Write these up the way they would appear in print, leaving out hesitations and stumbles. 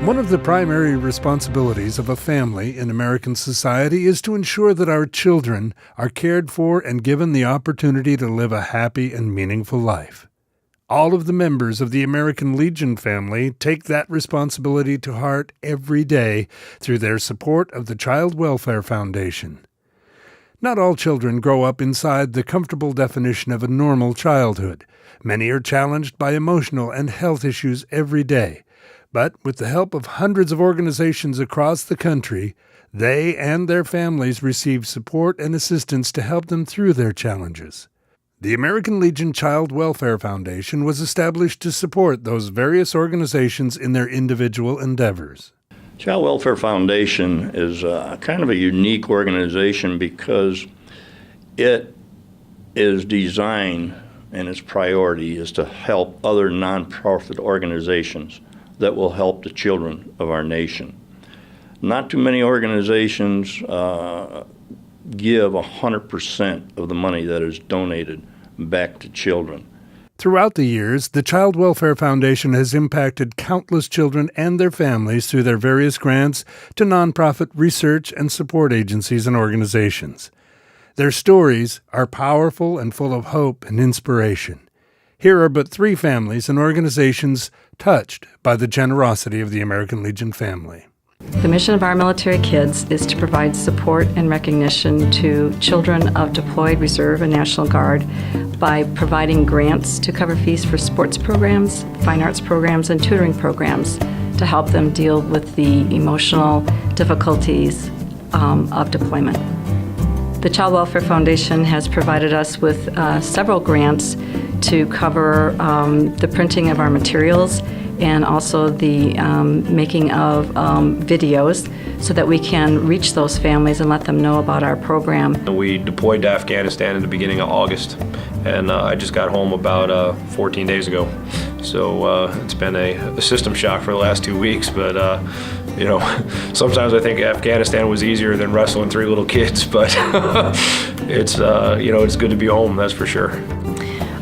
One of the primary responsibilities of a family in American society is to ensure that our children are cared for and given the opportunity to live a happy and meaningful life. All of the members of the American Legion family take that responsibility to heart every day through their support of the Child Welfare Foundation. Not all children grow up inside the comfortable definition of a normal childhood. Many are challenged by emotional and health issues every day. But with the help of hundreds of organizations across the country, they and their families receive support and assistance to help them through their challenges. The American Legion Child Welfare Foundation was established to support those various organizations in their individual endeavors. Child Welfare Foundation is kind of a unique organization because it is designed and its priority is to help other nonprofit organizations that will help the children of our nation. Not too many organizations give 100% of the money that is donated back to children. Throughout the years, the Child Welfare Foundation has impacted countless children and their families through their various grants to nonprofit research and support agencies and organizations. Their stories are powerful and full of hope and inspiration. Here are but 3 families and organizations touched by the generosity of the American Legion family. The mission of our military kids is to provide support and recognition to children of deployed Reserve and National Guard by providing grants to cover fees for sports programs, fine arts programs, and tutoring programs to help them deal with the emotional difficulties of deployment. The Child Welfare Foundation has provided us with several grants to cover the printing of our materials and also the making of videos so that we can reach those families and let them know about our program. We deployed to Afghanistan in the beginning of August, and I just got home about 14 days ago. So it's been a system shock for the last 2 weeks, but you know, sometimes I think Afghanistan was easier than wrestling 3 little kids, but it's you know, it's good to be home, that's for sure.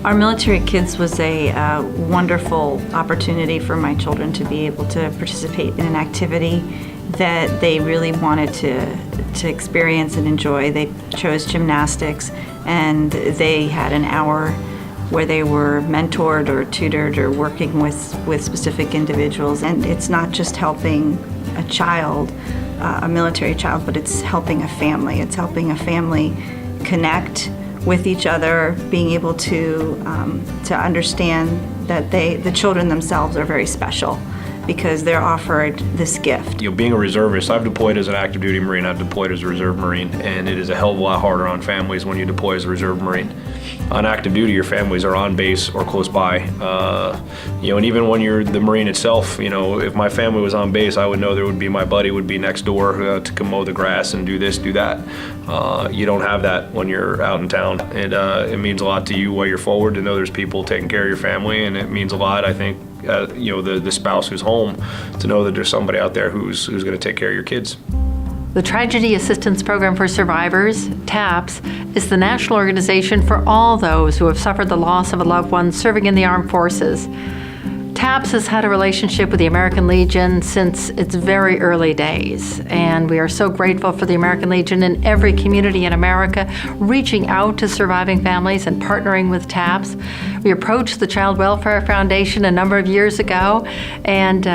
Our Military Kids was a wonderful opportunity for my children to be able to participate in an activity that they really wanted to experience and enjoy. They chose gymnastics, and they had an hour where they were mentored or tutored or working with specific individuals. And it's not just helping a child, a military child, but it's helping a family. It's helping a family connect with each other, being able to understand that the children themselves are very special because they're offered this gift. You know, being a reservist, I've deployed as an active duty Marine, I've deployed as a reserve Marine, and it is a hell of a lot harder on families when you deploy as a reserve Marine. On active duty, your families are on base or close by. You know, and even when you're the Marine itself, you know, if my family was on base, I would know there would be my buddy would be next door to come mow the grass and do this, do that. You don't have that when you're out in town. It means a lot to you while you're forward to know there's people taking care of your family, and it means a lot, I think, you know, the spouse who's home, to know that there's somebody out there who's going to take care of your kids. The Tragedy Assistance Program for Survivors, TAPS, is the national organization for all those who have suffered the loss of a loved one serving in the armed forces. TAPS has had a relationship with the American Legion since its very early days, and we are so grateful for the American Legion in every community in America reaching out to surviving families and partnering with TAPS. We approached the Child Welfare Foundation a number of years ago and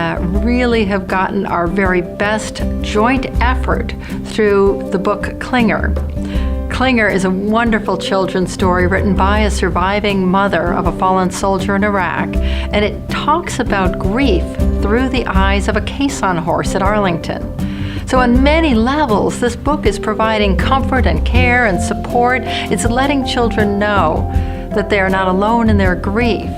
really have gotten our very best joint effort through the book Clinger. Clinger is a wonderful children's story written by a surviving mother of a fallen soldier in Iraq, and it talks about grief through the eyes of a caisson horse at Arlington. So on many levels, this book is providing comfort and care and support. It's letting children know that they are not alone in their grief.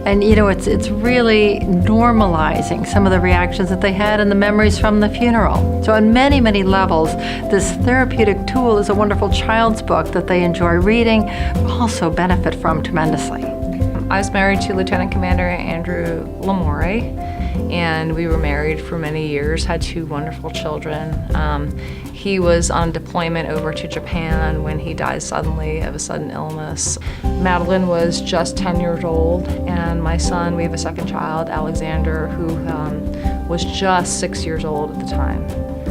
And you know, it's really normalizing some of the reactions that they had and the memories from the funeral. So on many, many levels, this therapeutic tool is a wonderful child's book that they enjoy reading, but also benefit from tremendously. I was married to Lieutenant Commander Andrew Lamore, and we were married for many years, had 2 wonderful children. He was on deployment over to Japan when he died suddenly of a sudden illness. Madeline was just 10 years old, and my son, we have a second child, Alexander, who was just 6 years old at the time.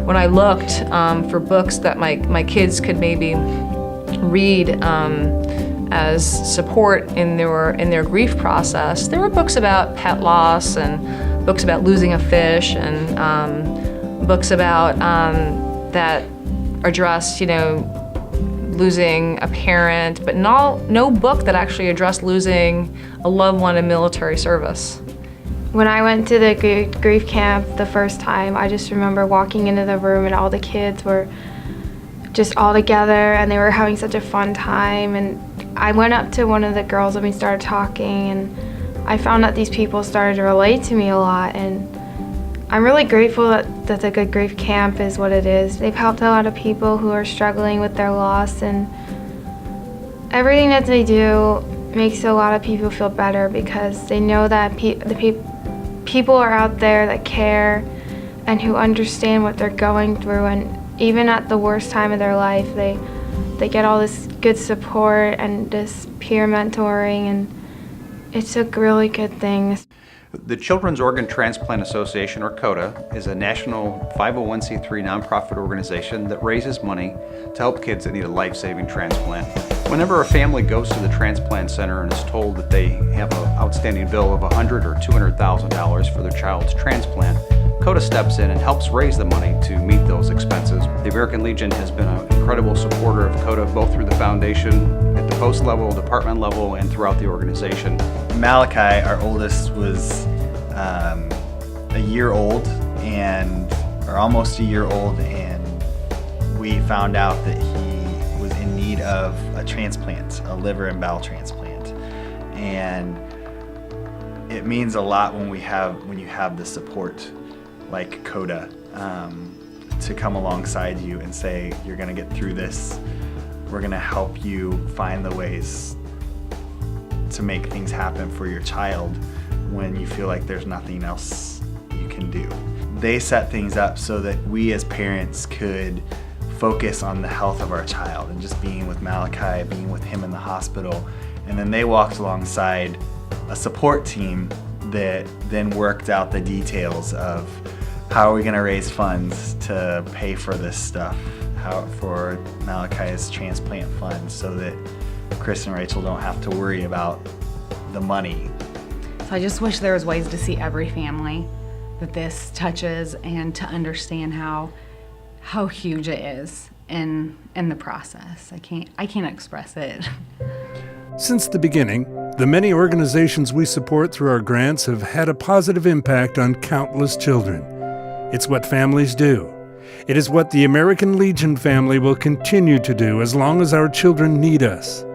When I looked for books that my kids could maybe read as support in their grief process, there were books about pet loss and books about losing a fish and books about that addressed, losing a parent, but no book that actually addressed losing a loved one in military service. When I went to the grief camp the first time, I just remember walking into the room and all the kids were just all together and they were having such a fun time. And I went up to one of the girls and we started talking, and I found that these people started to relate to me a lot. And I'm really grateful that the Good Grief Camp is what it is. They've helped a lot of people who are struggling with their loss, and everything that they do makes a lot of people feel better because they know that people are out there that care and who understand what they're going through, and even at the worst time of their life, they get all this good support and this peer mentoring, and it's a really good thing. The Children's Organ Transplant Association, or COTA, is a national 501c3 nonprofit organization that raises money to help kids that need a life-saving transplant. Whenever a family goes to the transplant center and is told that they have an outstanding bill of $100,000 or $200,000 for their child's transplant, COTA steps in and helps raise the money to meet those expenses. The American Legion has been an incredible supporter of COTA, both through the foundation, at the post level, department level, and throughout the organization. Malachi, our oldest, was a year old, or almost a year old, and we found out that he was in need of a transplant, a liver and bowel transplant. And it means a lot when you have the support like COTA to come alongside you and say, you're gonna get through this. We're gonna help you find the ways to make things happen for your child when you feel like there's nothing else you can do. They set things up so that we as parents could focus on the health of our child and just being with Malachi, being with him in the hospital. And then they walked alongside a support team that then worked out the details of how are we gonna raise funds to pay for this stuff, for Malachi's transplant fund, so that Chris and Rachel don't have to worry about the money. So I just wish there was ways to see every family that this touches and to understand how huge it is in the process. I can't express it. Since the beginning, the many organizations we support through our grants have had a positive impact on countless children. It's what families do. It is what the American Legion family will continue to do as long as our children need us.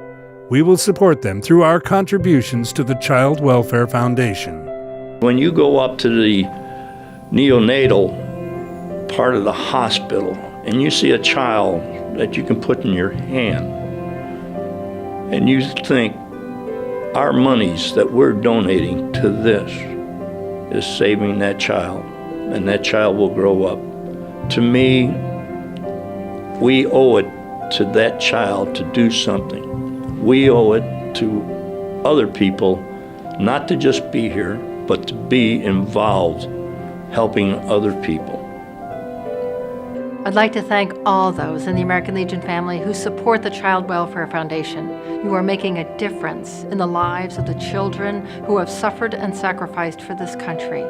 We will support them through our contributions to the Child Welfare Foundation. When you go up to the neonatal part of the hospital and you see a child that you can put in your hand, and you think our monies that we're donating to this is saving that child, and that child will grow up. To me, we owe it to that child to do something. We owe it to other people not to just be here, but to be involved helping other people. I'd like to thank all those in the American Legion family who support the Child Welfare Foundation. You are making a difference in the lives of the children who have suffered and sacrificed for this country.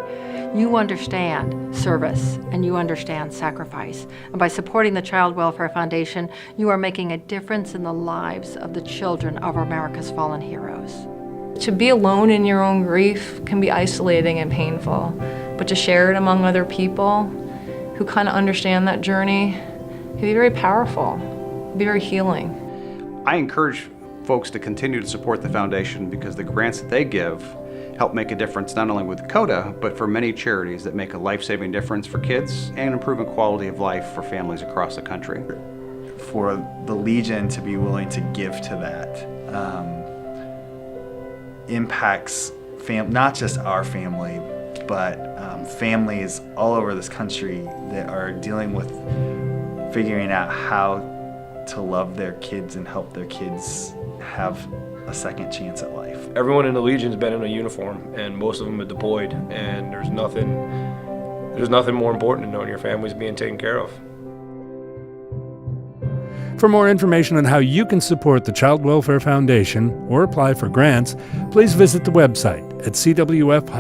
You understand service and you understand sacrifice. And by supporting the Child Welfare Foundation, you are making a difference in the lives of the children of America's fallen heroes. To be alone in your own grief can be isolating and painful, but to share it among other people who kind of understand that journey can be very powerful, be very healing. I encourage folks to continue to support the foundation because the grants that they give help make a difference not only with COTA, but for many charities that make a life-saving difference for kids and improving quality of life for families across the country. For the Legion to be willing to give to that impacts not just our family, but families all over this country that are dealing with figuring out how to love their kids and help their kids have a second chance at life. Everyone in the Legion's been in a uniform, and most of them are deployed, and there's nothing more important than knowing your family's being taken care of. For more information on how you can support the Child Welfare Foundation or apply for grants, please visit the website at cwf-inc.org.